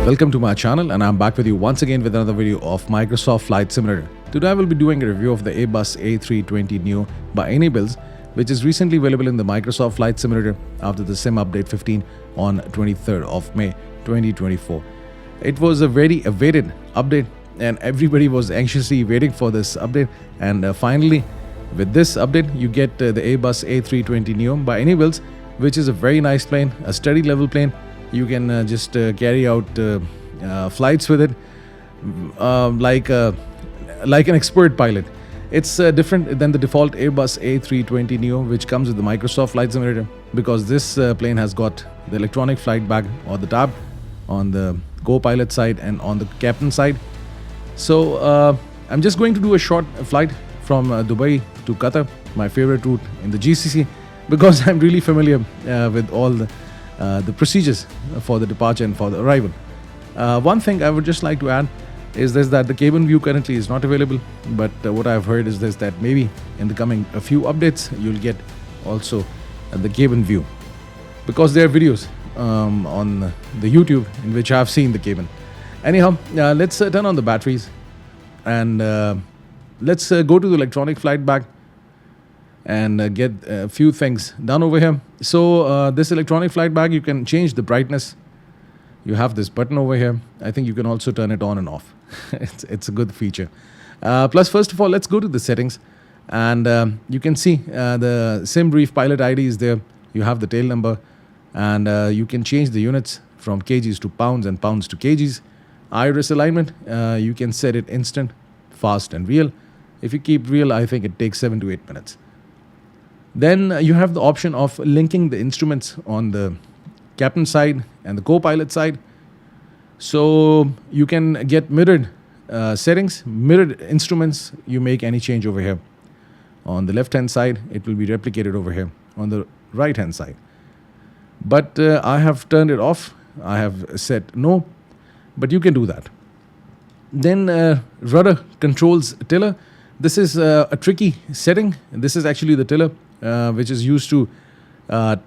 Welcome to my channel, and I'm back with you once again with another video of Microsoft Flight Simulator. Today I will be doing a review of the Airbus A320 Neo by iniBuilds, which is recently available in the Microsoft Flight Simulator after the Sim Update 15 on 23rd of May 2024. It was a very awaited update and everybody was anxiously waiting for this update, and finally with this update you get the Airbus A320 Neo by iniBuilds, which is a very nice plane, a steady level plane. You can just carry out flights with it like an expert pilot. It's different than the default Airbus A320 Neo, which comes with the Microsoft Flight Simulator, because this plane has got the electronic flight bag or the tab on the co-pilot side and on the captain side. So I'm just going to do a short flight from Dubai to Qatar, my favorite route in the GCC, because I'm really familiar with all the procedures for the departure and for the arrival. One thing I would just like to add is this, that the cabin view currently is not available, but what I've heard is this, that maybe in the coming a few updates you'll get also the cabin view, because there are videos on the YouTube in which I've seen the cabin. Anyhow, let's turn on the batteries and let's go to the electronic flight bag and get a few things done over here. So this electronic flight bag, you can change the brightness. You have this button over here. I think you can also turn it on and off. it's a good feature. Plus, first of all, let's go to the settings, and you can see the sim brief pilot ID is there. You have the tail number, and you can change the units from kgs to pounds and pounds to kgs. Iris alignment, you can set it instant, fast and real. If you keep real, I think it takes 7 to 8 minutes. Then you have the option of linking the instruments on the captain side and the co-pilot side. So you can get mirrored settings, mirrored instruments. You make any change over here. On the left hand side, it will be replicated over here on the right hand side. But I have turned it off. I have set no, but you can do that. Then rudder controls tiller. This is a tricky setting. This is actually the tiller which is used to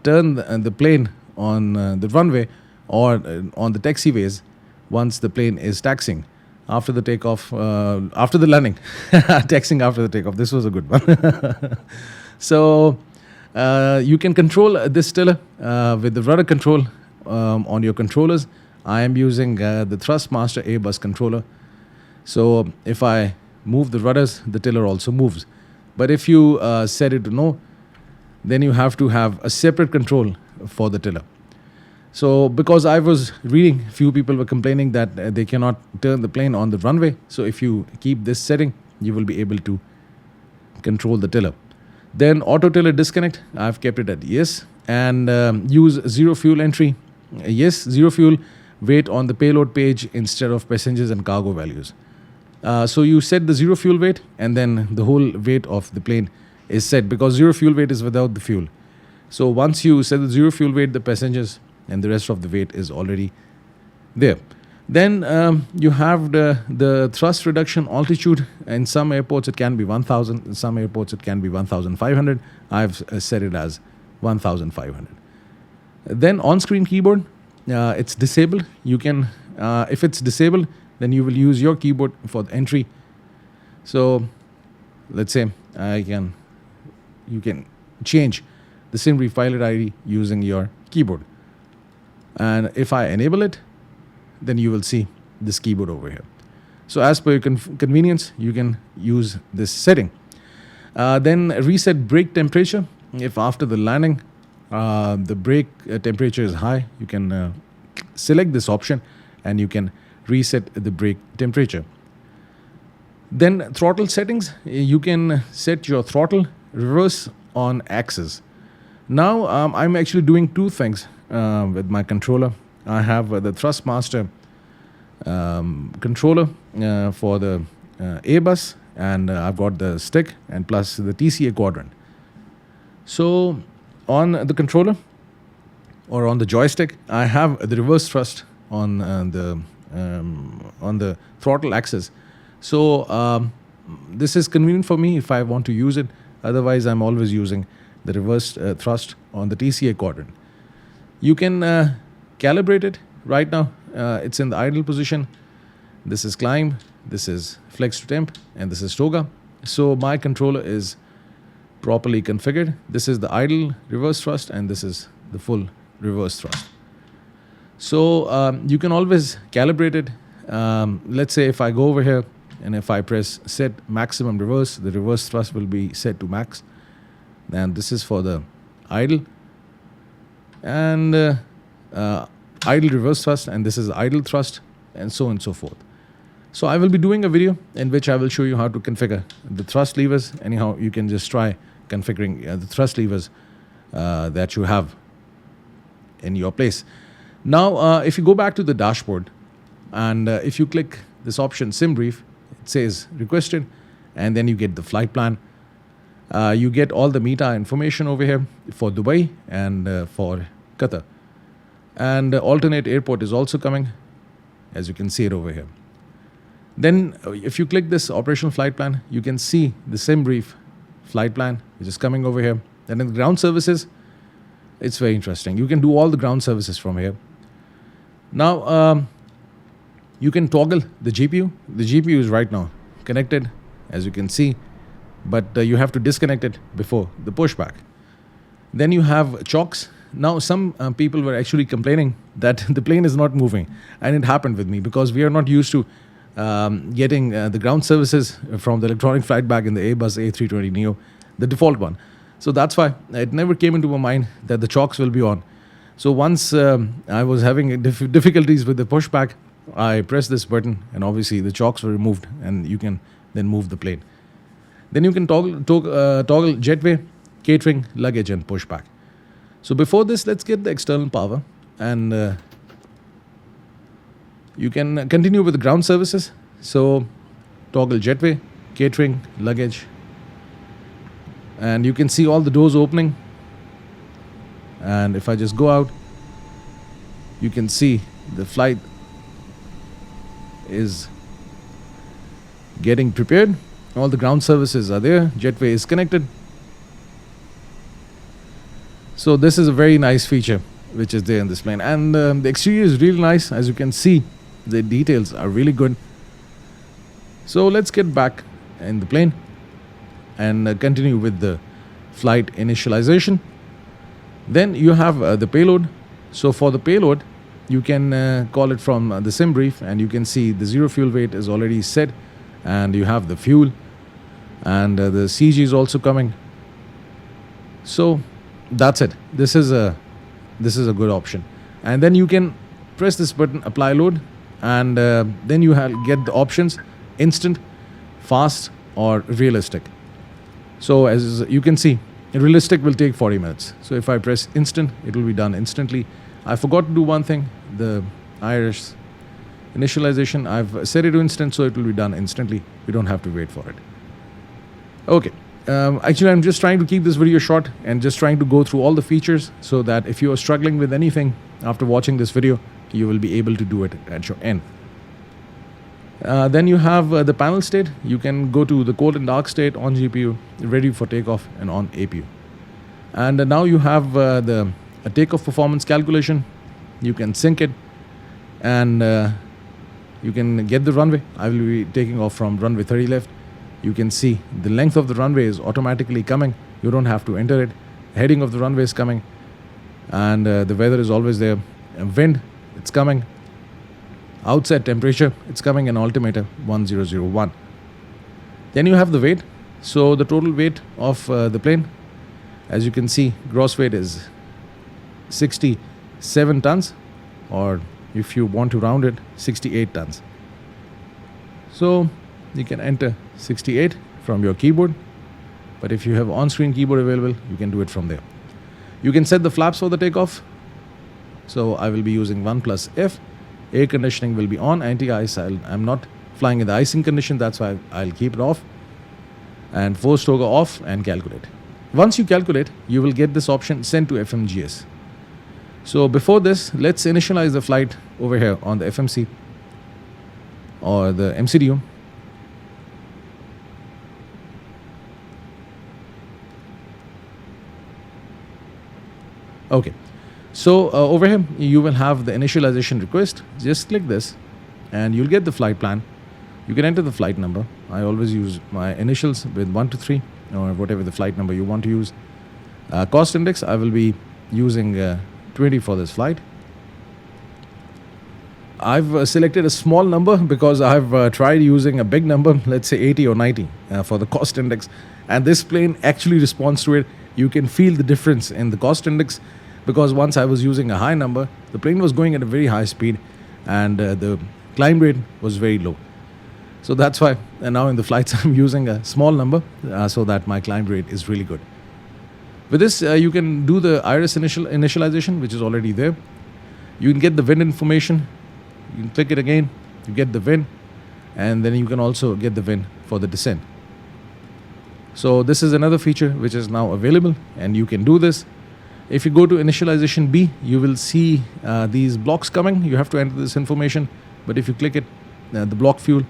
turn the plane on the runway or on the taxiways once the plane is taxiing after the takeoff, after the landing. Taxiing after the takeoff. This was a good one. So you can control this tiller with the rudder control on your controllers. I am using the Thrustmaster Airbus controller. So if I move the rudders, the tiller also moves. But if you set it to no, then you have to have a separate control for the tiller. So because I was reading, few people were complaining that they cannot turn the plane on the runway. So if you keep this setting, you will be able to control the tiller. Then auto tiller disconnect, I've kept it at yes. And use zero fuel entry, yes. Zero fuel weight on the payload page instead of passengers and cargo values. So you set the zero fuel weight, and then the whole weight of the plane is set, because zero fuel weight is without the fuel. So once you set the zero fuel weight, the passengers and the rest of the weight is already there. Then you have the thrust reduction altitude. In some airports it can be 1,000, in some airports it can be 1,500. I've set it as 1,500. Then on-screen keyboard, it's disabled. You can, if it's disabled, then you will use your keyboard for the entry. So let's say you can change the sim brief pilot ID using your keyboard. And if I enable it, then you will see this keyboard over here. So as per your convenience, you can use this setting. Then reset brake temperature. If after the landing the brake temperature is high, you can select this option and you can reset the brake temperature. Then throttle settings, you can set your throttle reverse on axis. Now I'm actually doing two things with my controller. I have the Thrustmaster controller for the Airbus, and I've got the stick and plus the TCA quadrant. So on the controller or on the joystick, I have the reverse thrust on the throttle axis. So this is convenient for me if I want to use it. Otherwise, I'm always using the reverse thrust on the TCA quadrant. You can calibrate it right now. it's in the idle position. This is climb, this is flex to temp, and this is toga. So my controller is properly configured. This is the idle reverse thrust, and this is the full reverse thrust. So you can always calibrate it. Let's say if I go over here and if I press set maximum reverse, the reverse thrust will be set to max. And this is for the idle and idle reverse thrust, and this is the idle thrust, and so on and so forth. So I will be doing a video in which I will show you how to configure the thrust levers. Anyhow, you can just try configuring the thrust levers that you have in your place. Now, if you go back to the dashboard and if you click this option sim brief, it says requested, and then you get the flight plan. You get all the meta information over here for Dubai and for Qatar. And alternate airport is also coming, as you can see it over here. Then if you click this operational flight plan, you can see the sim brief flight plan, which is coming over here. Then in the ground services, it's very interesting. You can do all the ground services from here. Now, you can toggle the GPU. The GPU is right now connected, as you can see, but you have to disconnect it before the pushback. Then you have chocks. Now, some people were actually complaining that the plane is not moving, and it happened with me because we are not used to getting the ground services from the electronic flight bag in the Airbus A320 Neo, the default one. So that's why it never came into my mind that the chocks will be on. So once I was having difficulties with the pushback, I pressed this button, and obviously the chocks were removed, and you can then move the plane. Then you can toggle jetway, catering, luggage, and pushback. So before this, let's get the external power, and you can continue with the ground services. So toggle jetway, catering, luggage, and you can see all the doors opening. And if I just go out, you can see the flight is getting prepared. All the ground services are there. Jetway is connected. So this is a very nice feature which is there in this plane. And the exterior is really nice. As you can see, the details are really good. So let's get back in the plane and continue with the flight initialization. Then you have the payload. So for the payload, you can call it from the sim brief, and you can see the zero fuel weight is already set, and you have the fuel, and the CG is also coming. So that's it. This is a good option. And then you can press this button, apply load, and then you get the options: instant, fast, or realistic. So as you can see, realistic will take 40 minutes. So if I press instant, it will be done instantly. I forgot to do one thing, the iris initialization. I've set it to instant, so it will be done instantly. You don't have to wait for it. Okay. Actually, I'm just trying to keep this video short and just trying to go through all the features so that if you are struggling with anything after watching this video, you will be able to do it at your end. Then you have the panel state. You can go to the cold and dark state on GPU, ready for takeoff, and on APU. And now you have the takeoff performance calculation. You can sync it, and you can get the runway. I will be taking off from runway 30 left. You can see the length of the runway is automatically coming. You don't have to enter it. Heading of the runway is coming, and the weather is always there. Wind, it's coming. Outside temperature, it's coming, and altimeter 1001. Then you have the weight. So the total weight of the plane, as you can see, gross weight is 67 tons, or if you want to round it, 68 tons. So you can enter 68 from your keyboard, but if you have on-screen keyboard available, you can do it from there. You can set the flaps for the takeoff. So I will be using 1+F. Air conditioning will be on. Anti-ice, I'm not flying in the icing condition, that's why I'll keep it off. And force toga off, and calculate. Once you calculate, you will get this option sent to FMGS. So before this, let's initialize the flight over here on the FMC or the MCDU. Okay, So over here, you will have the initialization request. Just click this and you'll get the flight plan. You can enter the flight number. I always use my initials with 1 to 3 or whatever the flight number you want to use. Cost index, I will be using 20 for this flight. I've selected a small number because I've tried using a big number, let's say 80 or 90 for the cost index. And this plane actually responds to it. You can feel the difference in the cost index because once I was using a high number, the plane was going at a very high speed and the climb rate was very low. So that's why now in the flights I'm using a small number so that my climb rate is really good. With this, you can do the iris initialization, which is already there. You can get the wind information. You can click it again, you get the wind, and then you can also get the wind for the descent. So this is another feature which is now available, and you can do this. If you go to initialization B, you will see these blocks coming. You have to enter this information, but if you click it, the block fuel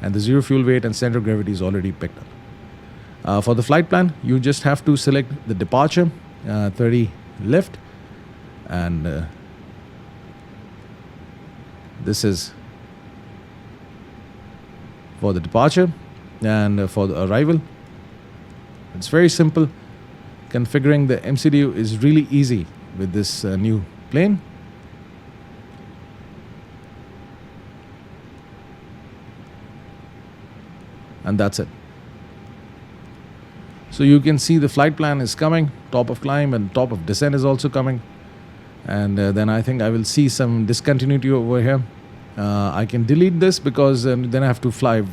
and the zero fuel weight and center of gravity is already picked up. For the flight plan, you just have to select the departure, 30 left, and this is for the departure, and for the arrival, it's very simple. Configuring the MCDU is really easy with this new plane. And that's it. So you can see the flight plan is coming, top of climb and top of descent is also coming. And then I think I will see some discontinuity over here. I can delete this because then I have to fly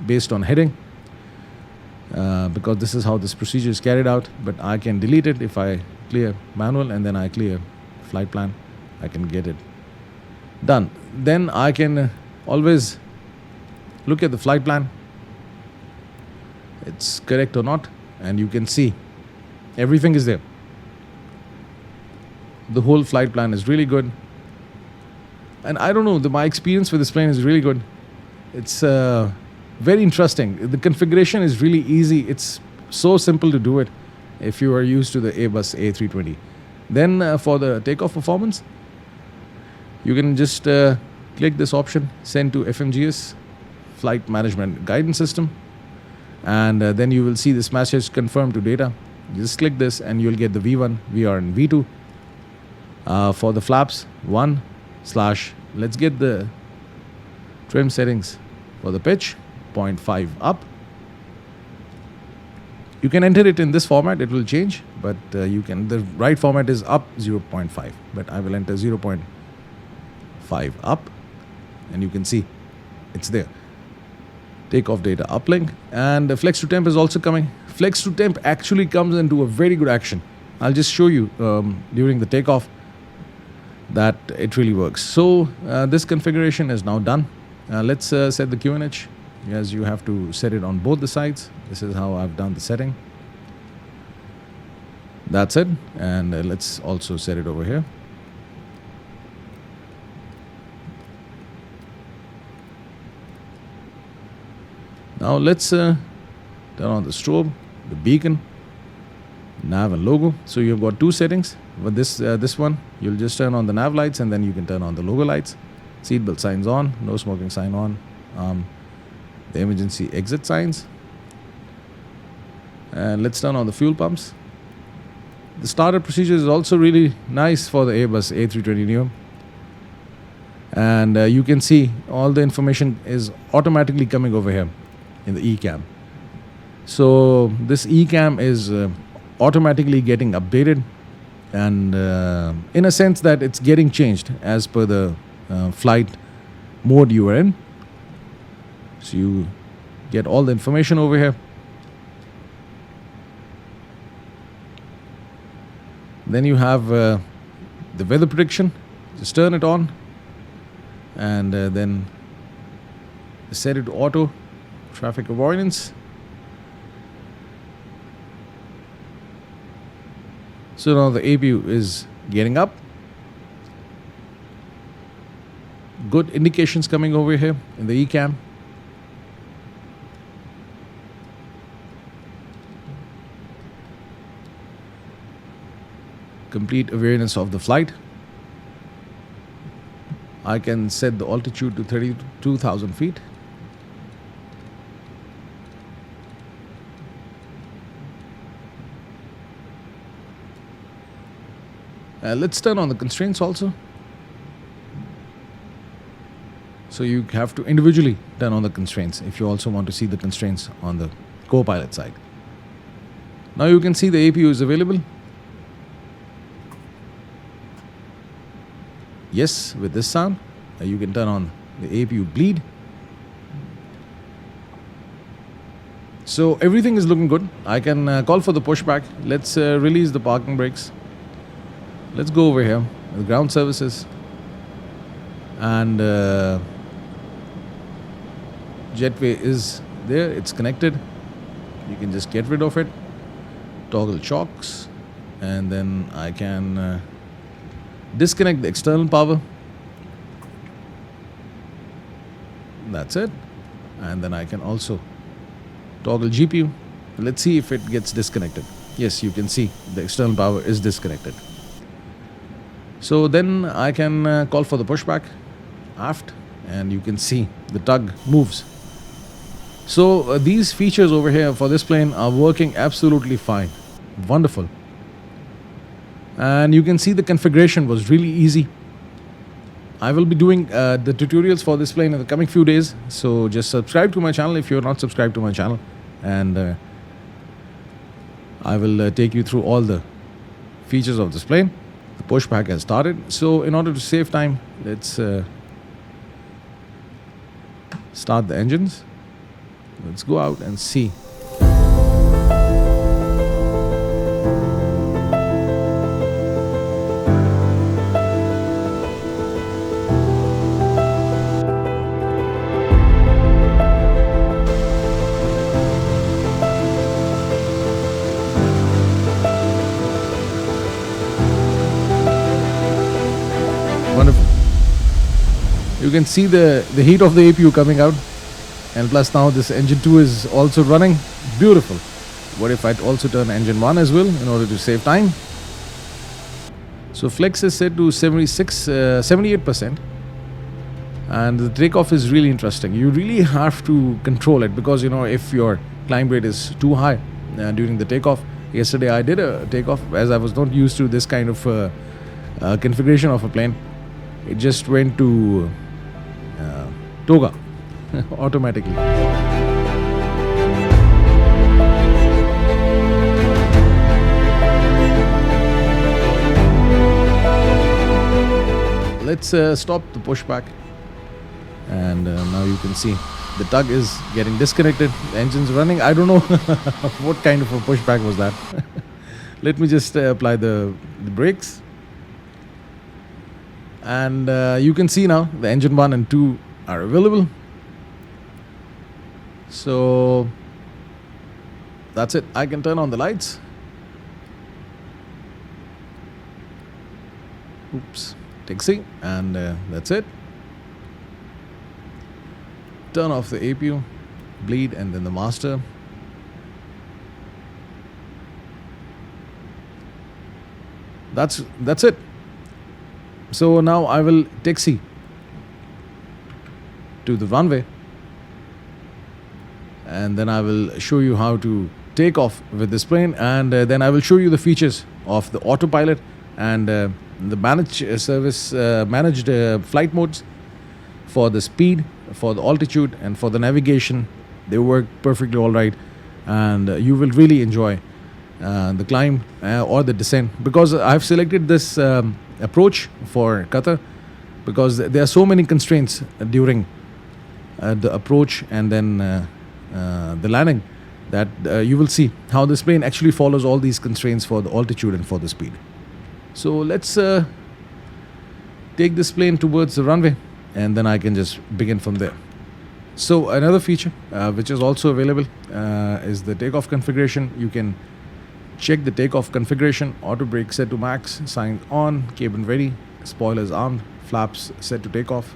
based on heading because this is how this procedure is carried out. But I can delete it if I clear manual and then I clear flight plan. I can get it done. Then I can always look at the flight plan. It's correct or not, and you can see everything is there. The whole flight plan is really good. And I don't know, my experience with this plane is really good. It's very interesting. The configuration is really easy. It's so simple to do it if you are used to the Airbus A320. Then for the takeoff performance, you can just click this option, send to FMGS, Flight Management Guidance System. And then you will see this message, confirm to data. You just click this and you'll get the V1, VR and V2. For the flaps, 1/ let's get the trim settings for the pitch, 0.5 up. You can enter it in this format, it will change, but the right format is up 0.5, but I will enter 0.5 up, and you can see it's there. Takeoff data uplink, and the flex to temp is also coming. Flex to temp actually comes into a very good action. I'll just show you during the takeoff that it really works. So this configuration is now done. Let's set the QNH. Yes, you have to set it on both the sides. This is how I've done the setting. That's it. And let's also set it over here. Now let's turn on the strobe, the beacon, nav and logo. So you've got two settings. With this one, you'll just turn on the nav lights and then you can turn on the logo lights. Seatbelt signs on, no smoking sign on. The emergency exit signs. And let's turn on the fuel pumps. The startup procedure is also really nice for the Airbus A320 Neo. And you can see all the information is automatically coming over here in the eCam. So this eCam is automatically getting updated, and in a sense that it's getting changed as per the flight mode you are in. So you get all the information over here. Then you have the weather prediction. Just turn it on and then set it to auto. Traffic avoidance. So now the APU is getting up. Good indications coming over here in the eCam. complete awareness of the flight. I can set the altitude to 32,000 feet. Let's turn on the constraints also. So you have to individually turn on the constraints if you also want to see the constraints on the co-pilot side. Now you can see the APU is available. Yes, with this sound, you can turn on the APU bleed. So everything is looking good. I can call for the pushback. Let's release the parking brakes. Let's go over here, the ground services, and jetway is there, it's connected. You can just get rid of it, toggle chocks, and then I can disconnect the external power. That's it. And then I can also toggle GPU. Let's see if it gets disconnected. Yes, you can see the external power is disconnected. So then I can call for the pushback aft, and you can see the tug moves. So these features over here for this plane are working absolutely fine. Wonderful. And you can see the configuration was really easy. I will be doing the tutorials for this plane in the coming few days. So just subscribe to my channel if you're not subscribed to my channel. And I will take you through all the features of this plane. The pushback has started. So in order to save time, let's start the engines. Let's go out and see. Wonderful. You can see the heat of the APU coming out, and plus now this engine 2 is also running. Beautiful. What if I'd also turn engine 1 as well in order to save time? So flex is set to 78%, and the takeoff is really interesting. You really have to control it, because if your climb rate is too high during the takeoff. Yesterday I did a takeoff as I was not used to this kind of configuration of a plane. It just went to toga automatically. Let's stop the pushback, and now you can see the tug is getting disconnected. The engine's running. I don't know what kind of a pushback was that. Let me just apply the brakes. And you can see now the engine 1 and 2 are available. So that's it. I can turn on the lights. Oops, taxi, and that's it. Turn off the APU, bleed, and then the master. That's it. So now I will taxi to the runway, and then I will show you how to take off with this plane, and then I will show you the features of the autopilot and the managed flight modes for the speed, for the altitude, and for the navigation. They work perfectly all right, and you will really enjoy the climb or the descent, because I've selected this approach for Qatar because there are so many constraints during the approach and then the landing, that you will see how this plane actually follows all these constraints for the altitude and for the speed. So let's take this plane towards the runway, and then I can just begin from there. So another feature which is also available is the takeoff configuration. You can check the takeoff configuration. Auto brake set to max, sign on, cabin ready, spoilers armed, flaps set to takeoff.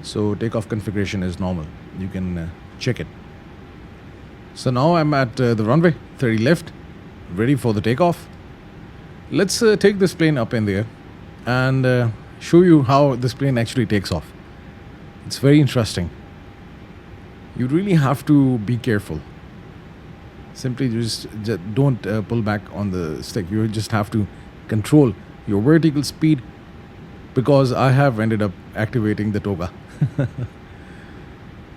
So takeoff configuration is normal. You can check it. So now I'm at the runway 30 left, ready for the takeoff. Let's take this plane up in the air and show you how this plane actually takes off. It's very interesting. You really have to be careful. Simply just don't pull back on the stick. You just have to control your vertical speed, because I have ended up activating the toga.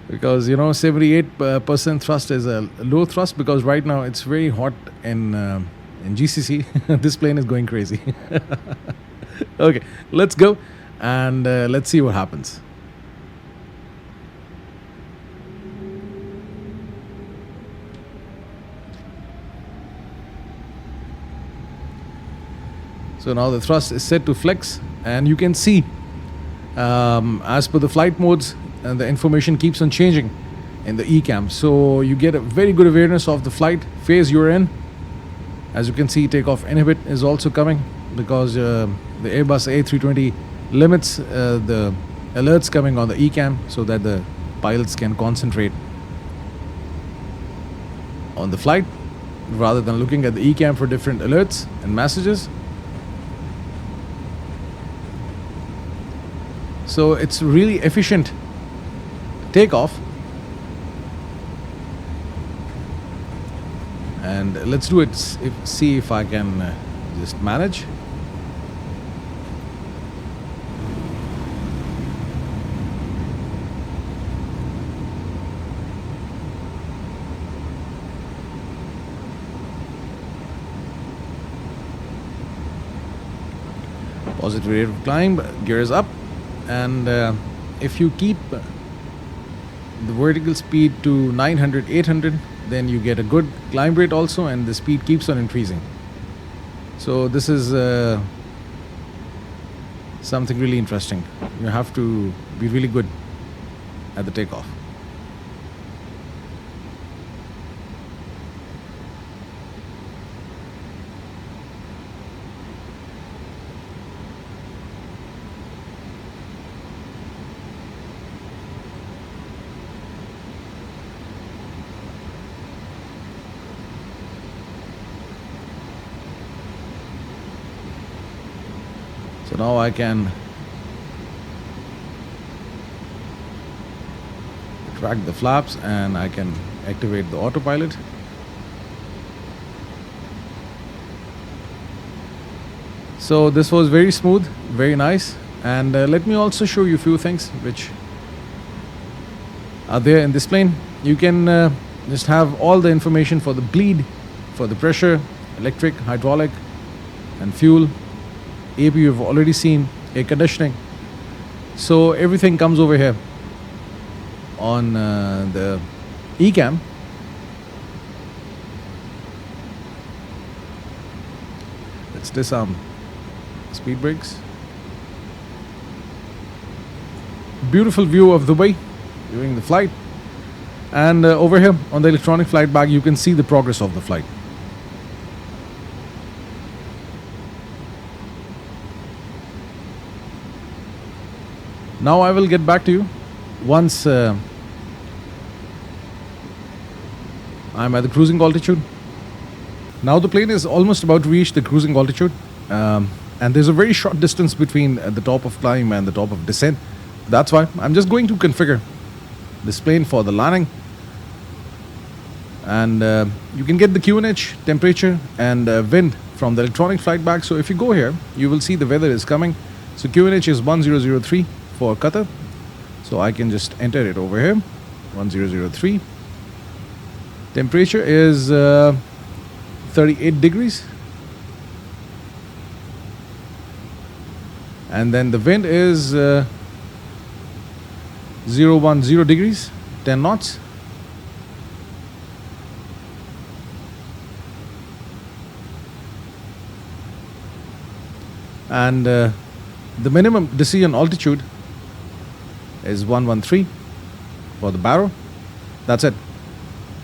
Because 78% thrust is a low thrust, because right now it's very hot in GCC. This plane is going crazy. Okay, let's go and let's see what happens. So now the thrust is set to flex, and you can see as per the flight modes, the information keeps on changing in the eCam. So you get a very good awareness of the flight phase you're in. As you can see, takeoff inhibit is also coming, because the Airbus A320 limits the alerts coming on the eCam so that the pilots can concentrate on the flight rather than looking at the eCam for different alerts and messages. So it's really efficient takeoff. And let's do it. See if I can just manage. Positive rate of climb, gears up. And if you keep the vertical speed to 900, 800, then you get a good climb rate also, and the speed keeps on increasing. So this is something really interesting. You have to be really good at the takeoff. So now I can retract the flaps and I can activate the autopilot. So this was very smooth, very nice. And let me also show you a few things which are there in this plane. You can just have all the information for the bleed, for the pressure, electric, hydraulic, and fuel. AP you've already seen, air conditioning. So everything comes over here on the eCam. Let's disarm speed brakes. Beautiful view of Dubai during the flight. And over here on the electronic flight bag, you can see the progress of the flight. Now I will get back to you once I'm at the cruising altitude. Now the plane is almost about to reach the cruising altitude, and there's a very short distance between the top of climb and the top of descent. That's why I'm just going to configure this plane for the landing. And you can get the QNH, temperature and wind from the electronic flight bag. So if you go here, you will see the weather is coming. So QNH is 1003 for Qatar. So I can just enter it over here, 1003. Temperature is 38 degrees. And then the wind is 010 degrees, 10 knots. And the minimum decision altitude is 113 for the barrow. That's it.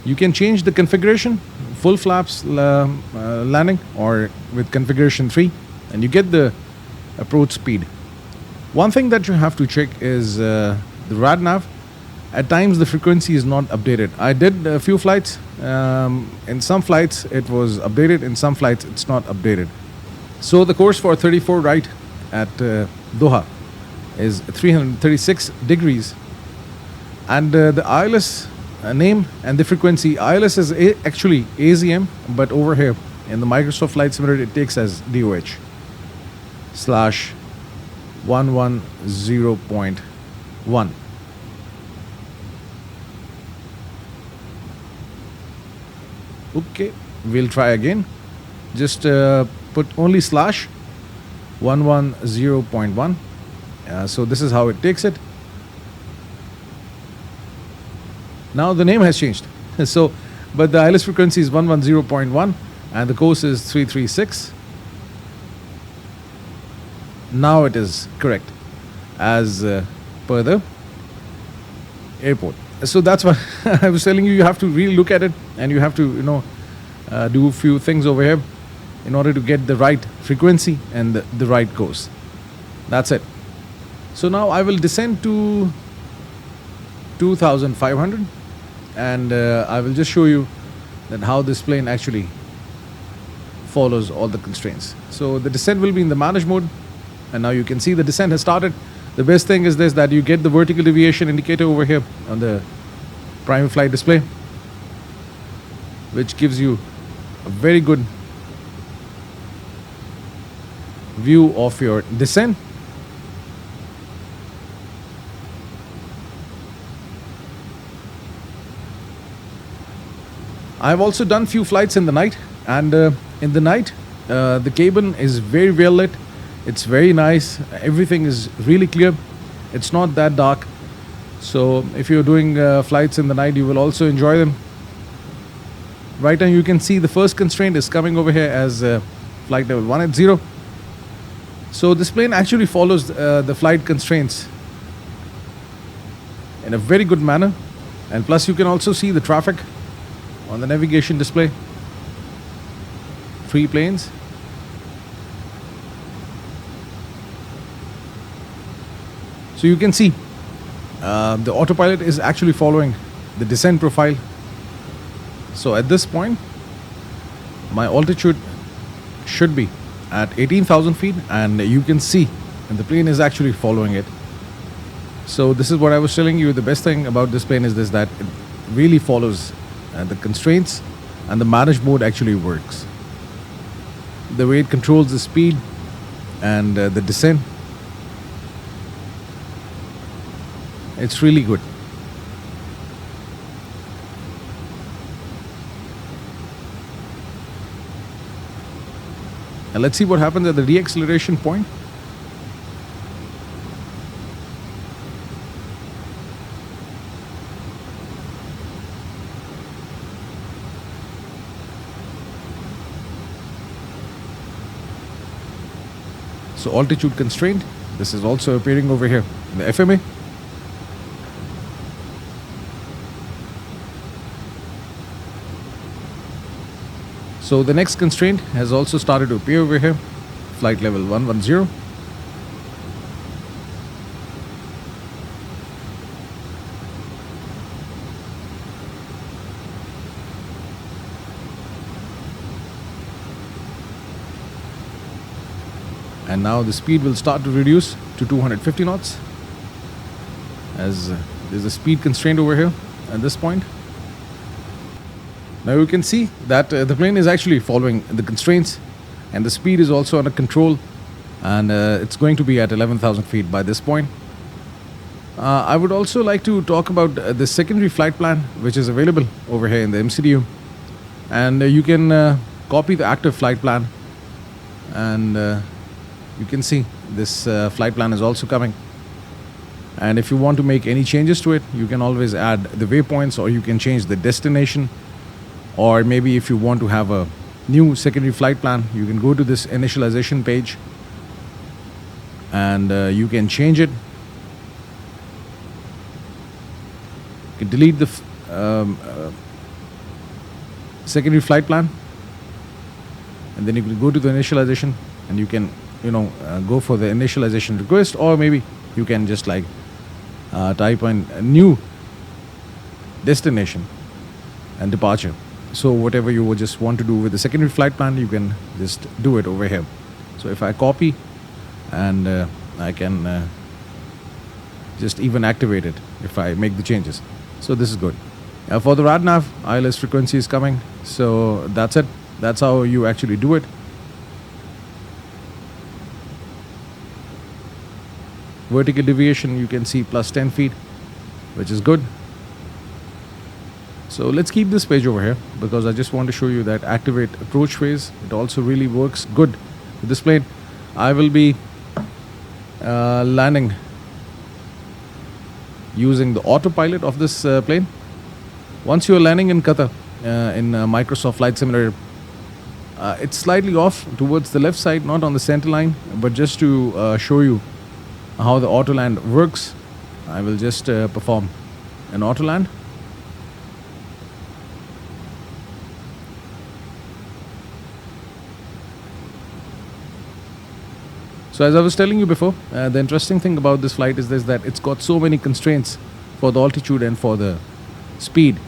You can change the configuration, full flaps landing, or with configuration 3, and you get the approach speed. One thing that you have to check is the rad nav. At times the frequency is not updated. I did a few flights. In some flights it was updated, in some flights it's not updated. So the course for 34 right at Doha is 336 degrees, and the ILS name and the frequency, ILS is actually AZM, but over here in the Microsoft Flight Simulator it takes as DOH slash 110.1. Okay, we'll try again. Just put only slash 110.1. So this is how it takes it. Now the name has changed. So, but the ILS frequency is 110.1 and the course is 336. Now it is correct as per the airport. So that's why I was telling you, you have to really look at it, and you have to, do a few things over here in order to get the right frequency and the right course. That's it. So now I will descend to 2500, and I will just show you that how this plane actually follows all the constraints. So the descent will be in the manage mode, and now you can see the descent has started. The best thing is this, that you get the vertical deviation indicator over here on the primary flight display, which gives you a very good view of your descent. I've also done few flights in the night, and in the night the cabin is very well lit. It's very nice. Everything is really clear. It's not that dark. So if you're doing flights in the night, you will also enjoy them. Right now you can see the first constraint is coming over here as flight level 180. So this plane actually follows the flight constraints in a very good manner. And plus you can also see the traffic on the navigation display. Free planes. So you can see the autopilot is actually following the descent profile. So at this point, my altitude should be at 18,000 feet, and you can see and the plane is actually following it. So this is what I was telling you. The best thing about this plane is this, that it really follows the constraints, and the manage mode actually works. The way it controls the speed and the descent, it's really good. And let's see what happens at the deacceleration point. So altitude constraint, this is also appearing over here in the FMA. So the next constraint has also started to appear over here, flight level 110. And now the speed will start to reduce to 250 knots, as there's a speed constraint over here at this point. Now you can see that the plane is actually following the constraints, and the speed is also under control, and it's going to be at 11,000 feet by this point. I would also like to talk about the secondary flight plan, which is available over here in the MCDU, and you can copy the active flight plan, and you can see this flight plan is also coming. And if you want to make any changes to it, you can always add the waypoints, or you can change the destination. Or maybe if you want to have a new secondary flight plan, you can go to this initialization page, and you can change it. You can delete the secondary flight plan, and then you can go to the initialization, and you can go for the initialization request, or maybe you can just type in a new destination and departure. So whatever you would just want to do with the secondary flight plan, you can just do it over here. So if I copy and I can just even activate it if I make the changes. So this is good. For the RadNav, ILS frequency is coming. So that's it. That's how you actually do it. Vertical deviation, you can see plus 10 feet, which is good. So let's keep this page over here because I just want to show you that activate approach phase. It also really works good with this plane. I will be landing using the autopilot of this plane. Once you're landing in Qatar in Microsoft Flight Simulator, it's slightly off towards the left side, not on the center line, but just to show you how the auto land works, I will just perform an auto land. So as I was telling you before, the interesting thing about this flight is that it's got so many constraints for the altitude and for the speed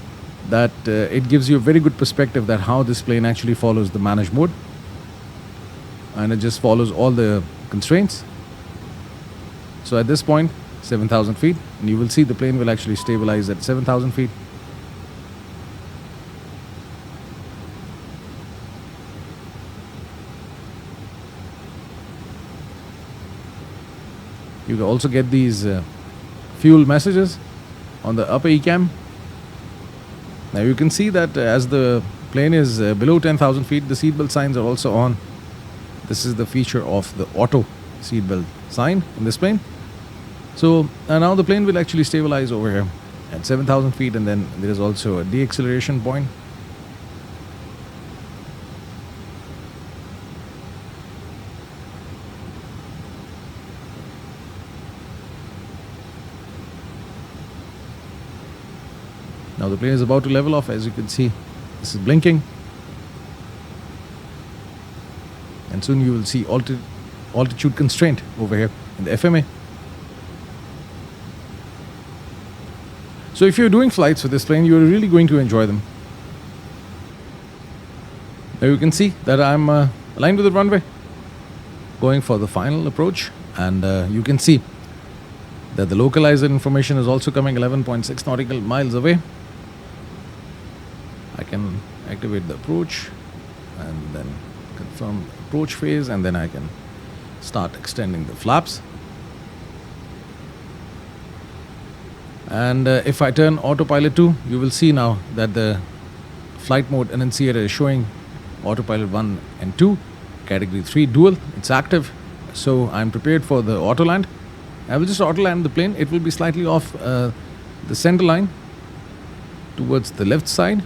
that it gives you a very good perspective that how this plane actually follows the managed mode, and it just follows all the constraints. So at this point, 7,000 feet, and you will see the plane will actually stabilize at 7,000 feet. You can also get these fuel messages on the upper ECAM. Now you can see that as the plane is below 10,000 feet, the seatbelt signs are also on. This is the feature of the auto seatbelt sign in this plane. So now the plane will actually stabilize over here at 7,000 feet, and then there is also a deacceleration point. Now the plane is about to level off. As you can see, this is blinking, and soon you will see altitude constraint over here in the FMA. So if you're doing flights with this plane, you're really going to enjoy them. Now you can see that I'm aligned with the runway, going for the final approach, and you can see that the localizer information is also coming 11.6 nautical miles away. I can activate the approach and then confirm approach phase, and then I can start extending the flaps. And if I turn autopilot 2, you will see now that the flight mode annunciator is showing autopilot 1 and 2, category 3 dual. It's active, so I'm prepared for the auto land. I will just auto land the plane. It will be slightly off the center line towards the left side,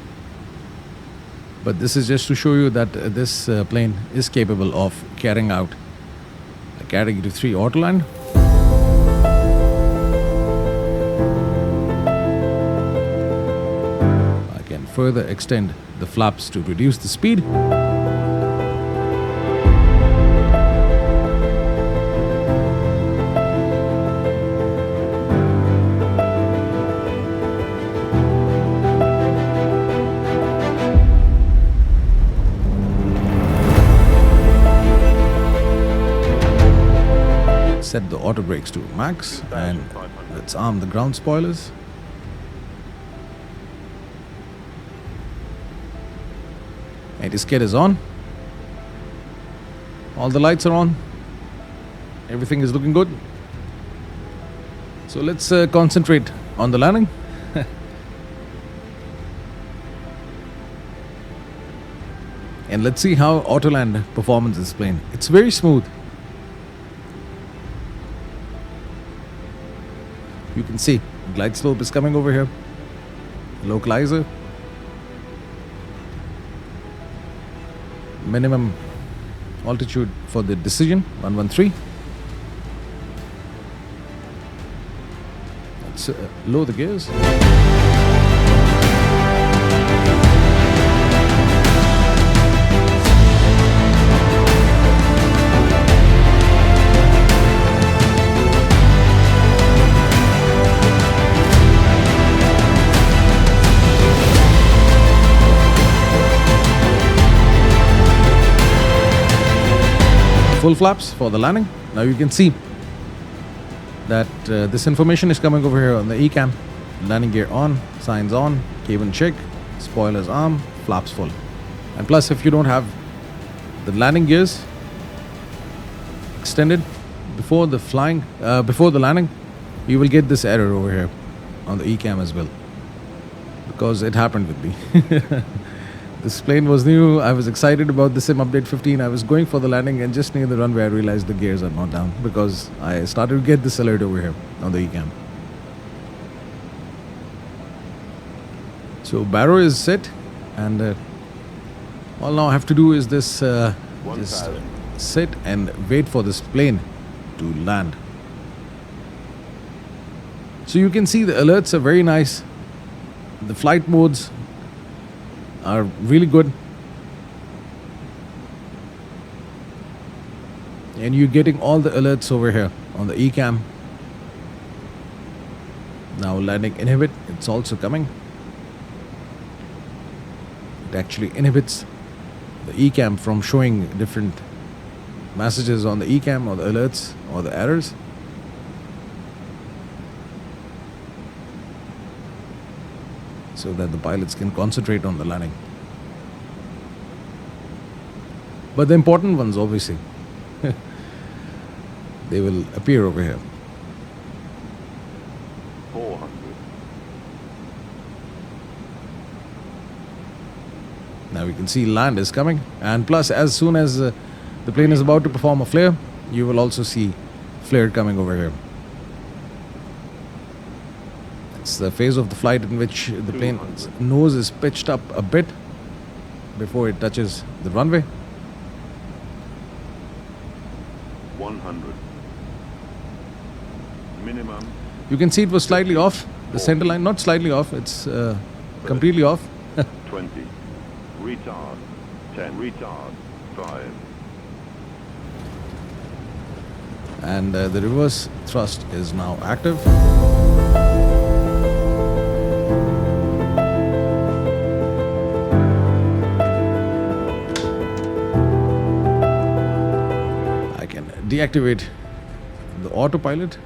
but this is just to show you that this plane is capable of carrying out a category 3 auto land. I can further extend the flaps to reduce the speed. Set the auto brakes to max, and let's arm the ground spoilers. Anti-skid is on. All the lights are on. Everything is looking good. So let's concentrate on the landing. And let's see how auto land performance is plane. It's very smooth. You can see glide slope is coming over here. Localizer. Minimum altitude for the decision 113. Let's lower the gears. full flaps for the landing. Now you can see that this information is coming over here on the ECAM. Landing gear on, signs on, cabin check, spoilers arm, flaps full. And plus, if you don't have the landing gears extended before the landing, you will get this error over here on the ECAM as well, because it happened with me. This plane was new. I was excited about the sim update 15. I was going for the landing, and just near the runway I realized the gears are not down, because I started to get this alert over here on the ECAM. So barrow is set, and all now I have to do is this just sit and wait for this plane to land. So you can see the alerts are very nice. The flight modes are really good, and you're getting all the alerts over here on the ECAM. Now landing inhibit, it's also coming. It actually inhibits the ECAM from showing different messages on the ECAM, or the alerts, or the errors. So that the pilots can concentrate on the landing. But the important ones, obviously, they will appear over here. 400. Now we can see land is coming, and plus, as soon as the plane is about to perform a flare, you will also see flare coming over here. It's the phase of the flight in which the plane's nose is pitched up a bit before it touches the runway. 100. Minimum. You can see it was slightly off, the center line, not slightly off, it's completely off. 20. Retard. 10. Retard. 5. And the reverse thrust is now active. Deactivate the autopilot.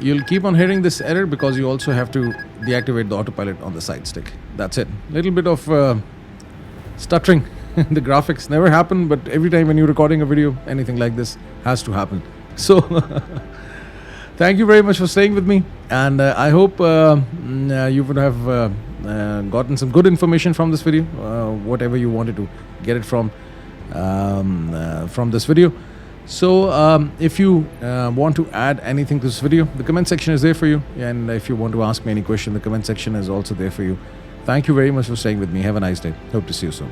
You'll keep on hearing this error because you also have to deactivate the autopilot on the side stick. That's it. Little bit of stuttering. The graphics never happen, but every time when you're recording a video, anything like this has to happen. So thank you very much for staying with me, and I hope you would have gotten some good information from this video, whatever you wanted to get it from this video. So if you want to add anything to this video, the comment section is there for you, and if you want to ask me any question, the comment section is also there for you. Thank you very much for staying with me. Have a nice day. Hope to see you soon.